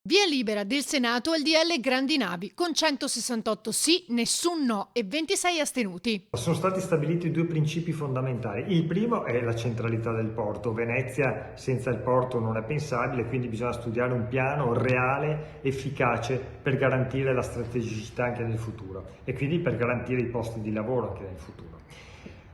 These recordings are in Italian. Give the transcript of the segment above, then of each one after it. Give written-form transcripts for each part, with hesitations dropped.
Via libera del Senato al DL Grandi Navi, con 168 sì, nessun no e 26 astenuti. Sono stati stabiliti due principi fondamentali. Il primo è la centralità del porto. Venezia senza il porto non è pensabile, quindi bisogna studiare un piano reale, efficace per garantire la strategicità anche nel futuro e quindi per garantire i posti di lavoro anche nel futuro.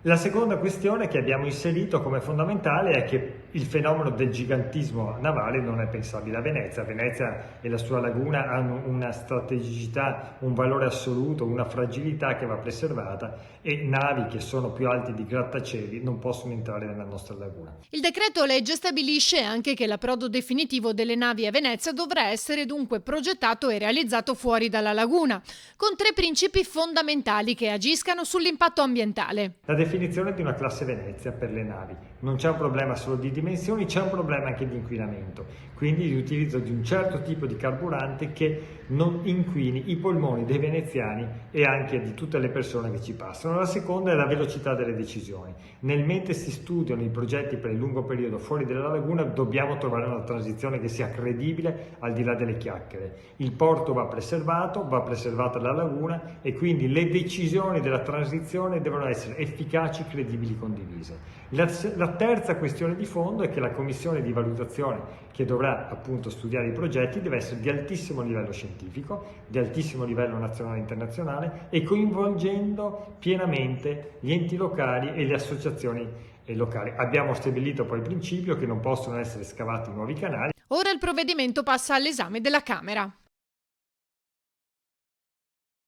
La seconda questione che abbiamo inserito come fondamentale è che il fenomeno del gigantismo navale non è pensabile a Venezia. Venezia e la sua laguna hanno una strategicità, un valore assoluto, una fragilità che va preservata e navi che sono più alte di grattacieli non possono entrare nella nostra laguna. Il decreto legge stabilisce anche che l'approdo definitivo delle navi a Venezia dovrà essere dunque progettato e realizzato fuori dalla laguna, con tre principi fondamentali che agiscano sull'impatto ambientale. La definizione di una classe Venezia per le navi. Non c'è un problema solo di dimensioni, c'è un problema anche di inquinamento, quindi di utilizzo di un certo tipo di carburante che non inquini i polmoni dei veneziani e anche di tutte le persone che ci passano. La seconda è la velocità delle decisioni. Nel mentre si studiano i progetti per il lungo periodo fuori dalla laguna, dobbiamo trovare una transizione che sia credibile al di là delle chiacchiere. Il porto va preservata la laguna e quindi le decisioni della transizione devono essere efficaci, credibili, condivise. La terza questione di fondo è che la commissione di valutazione che dovrà appunto studiare i progetti deve essere di altissimo livello scientifico, di altissimo livello nazionale e internazionale e coinvolgendo pienamente gli enti locali e le associazioni locali. Abbiamo stabilito poi il principio che non possono essere scavati nuovi canali. Ora il provvedimento passa all'esame della Camera.